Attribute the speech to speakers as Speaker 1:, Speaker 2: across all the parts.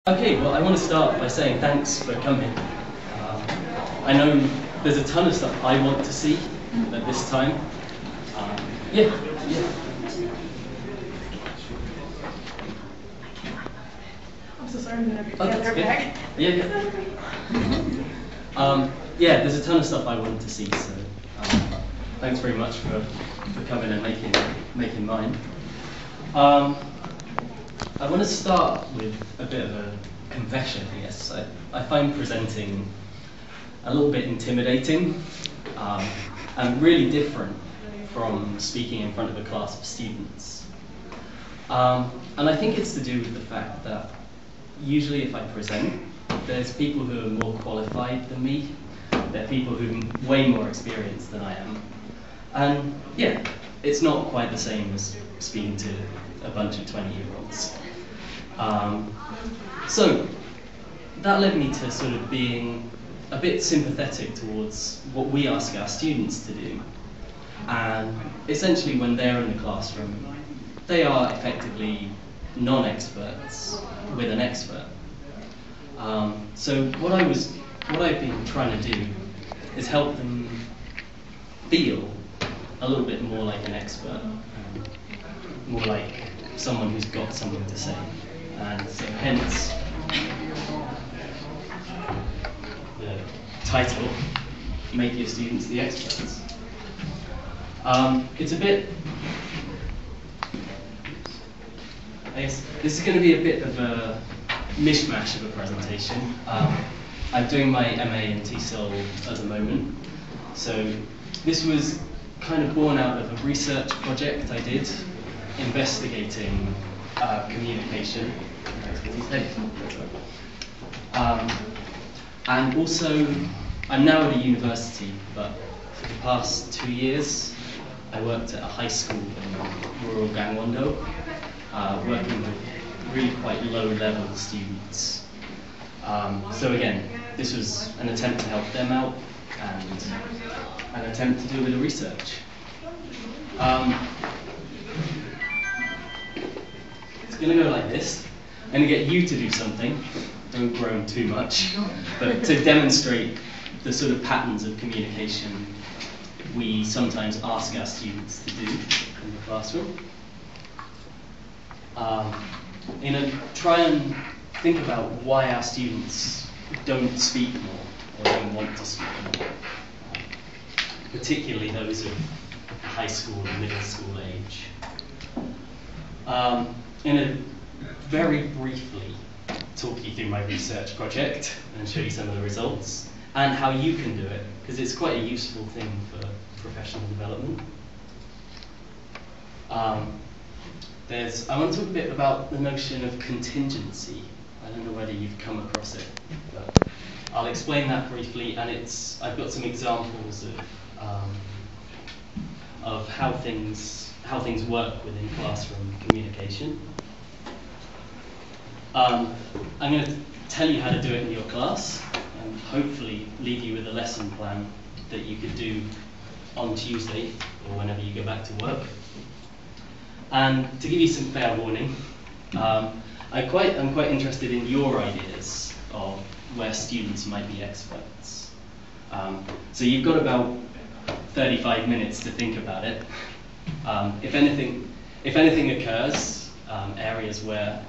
Speaker 1: Okay, well, I want to start by saying thanks for coming. I know there's a ton of stuff I want to see at this time. Yeah.
Speaker 2: I'm so sorry, I'm going to
Speaker 1: Oh, that's okay. Yeah, there's a ton of stuff I wanted to see, so thanks very much for coming and making mine. I want to start with a bit of a confession, I guess. I find presenting a little bit intimidating and really different from speaking in front of a class of students. And I think it's to do with the fact that usually if I present, there's people who are more qualified than me. There are people who are way more experienced than I am. And yeah, it's not quite the same as speaking to a bunch of 20-year-olds. So that led me to sort of being a bit sympathetic towards what we ask our students to do. And essentially when they're in the classroom, they are effectively non-experts with an expert. So what I've been trying to do is help them feel a little bit more like an expert, more like someone who's got something to say. And so hence the title, Make Your Students the Experts. It's a bit, I guess this is going to be a bit of a mishmash of a presentation. I'm doing my MA in TESOL at the moment. So this was kind of born out of a research project I did investigating communication. And also, I'm now at a university, but for the past 2 years, I worked at a high school in rural Gangwon-do, working with really quite low-level students. So again, this was an attempt to help them out and an attempt to do a bit of research. It's going to go like this. I'm going to get you to do something. Don't groan too much, but to demonstrate the sort of patterns of communication we sometimes ask our students to do in the classroom. Try and think about why our students don't speak more or don't want to speak more, particularly those of high school and middle school age. Very briefly talk you through my research project and show you some of the results and how you can do it, because it's quite a useful thing for professional development. I want to talk a bit about the notion of contingency. I don't know whether you've come across it, but I'll explain that briefly, and I've got some examples of how things work within classroom communication. I'm going to tell you how to do it in your class, and hopefully leave you with a lesson plan that you could do on Tuesday or whenever you go back to work. And to give you some fair warning, I'm quite interested in your ideas of where students might be experts. So you've got about 35 minutes to think about it. If anything occurs, areas where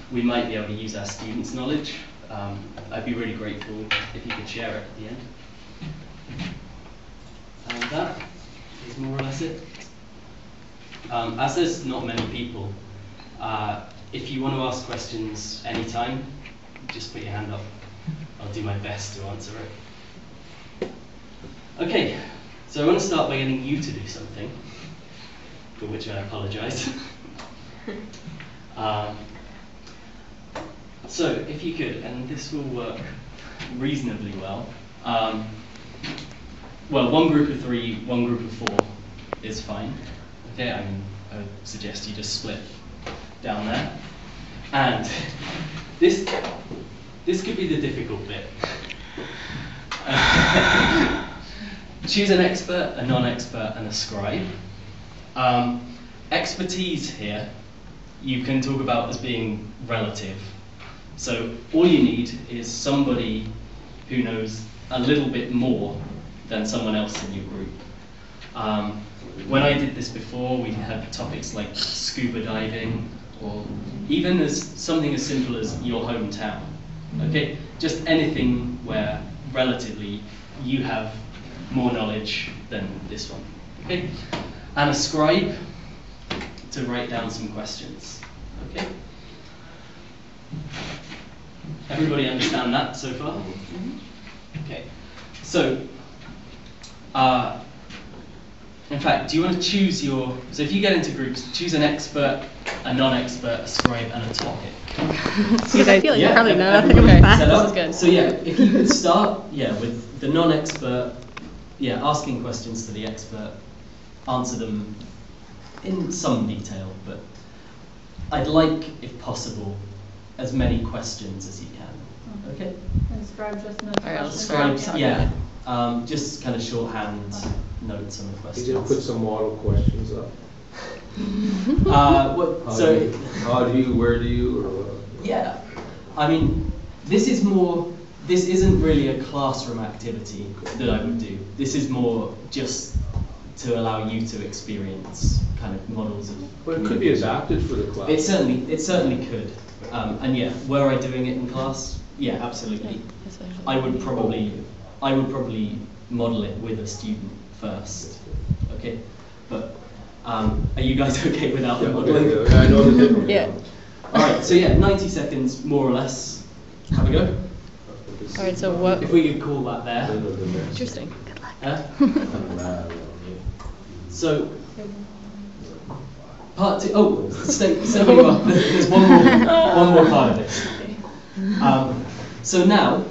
Speaker 1: we might be able to use our students' knowledge, I'd be really grateful if you could share it at the end. And that is more or less it. As there's not many people, if you want to ask questions anytime, just put your hand up. I'll do my best to answer it. Okay, so I want to start by getting you to do something, for which I apologize. So if you could, and this will work reasonably well. Well, one group of 3, one group of 4 is fine. Okay, I would suggest you just split down there. And this could be the difficult bit. Choose an expert, a non-expert, and a scribe. Expertise here, you can talk about as being relative. So all you need is somebody who knows a little bit more than someone else in your group. When I did this before, we had topics like scuba diving, or even as something as simple as your hometown. Okay, just anything where relatively you have more knowledge than this one. Okay, and a scribe to write down some questions. Okay, everybody understand that so far? Okay, so in fact, do you want to choose your, so if you get into groups, choose an expert, a non-expert, a scribe, and a topic.
Speaker 3: Because I feel like you probably know nothing
Speaker 1: everybody
Speaker 3: about
Speaker 1: set
Speaker 3: that.
Speaker 1: up?
Speaker 3: This is good.
Speaker 1: So yeah, if you could start, with the non-expert, asking questions to the expert, answer them in some detail, but I'd like, if possible, as many questions as you can. Okay?
Speaker 2: And scribe just notes.
Speaker 3: Alright, I'll
Speaker 2: questions.
Speaker 3: scribe.
Speaker 1: Just kind of shorthand notes on the questions.
Speaker 4: You didn't put some model questions up.
Speaker 1: How
Speaker 4: do you, where do you, or what?
Speaker 1: Yeah, I mean, this isn't really a classroom activity that I would do. This is more just to allow you to experience kind of models of.
Speaker 4: But it could be adapted for the class.
Speaker 1: It certainly could. And yeah, were I doing it in class? Yeah, absolutely. I would probably model it with a student first. Okay, but are you guys okay without the modeling?
Speaker 4: Yeah, I know the difference.
Speaker 3: Yeah.
Speaker 1: All right, so yeah, 90 seconds more or less. Have a go.
Speaker 3: All right, so what?
Speaker 1: If we could call that there.
Speaker 3: Interesting. Good luck.
Speaker 1: So, part two. Oh, stay where you are. There's one more part of this. So now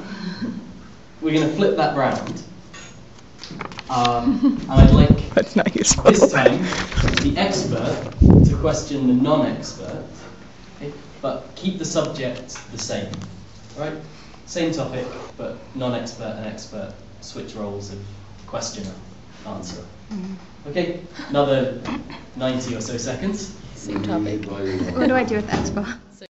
Speaker 1: we're going to flip that round, and I'd like
Speaker 3: That's not useful.
Speaker 1: this time the expert to question the non-expert, okay, but keep the subject the same. All right, same topic, but non-expert and expert switch roles of questioner, answer. Okay, another 90 or so seconds.
Speaker 3: Same topic.
Speaker 5: What do I do with expo?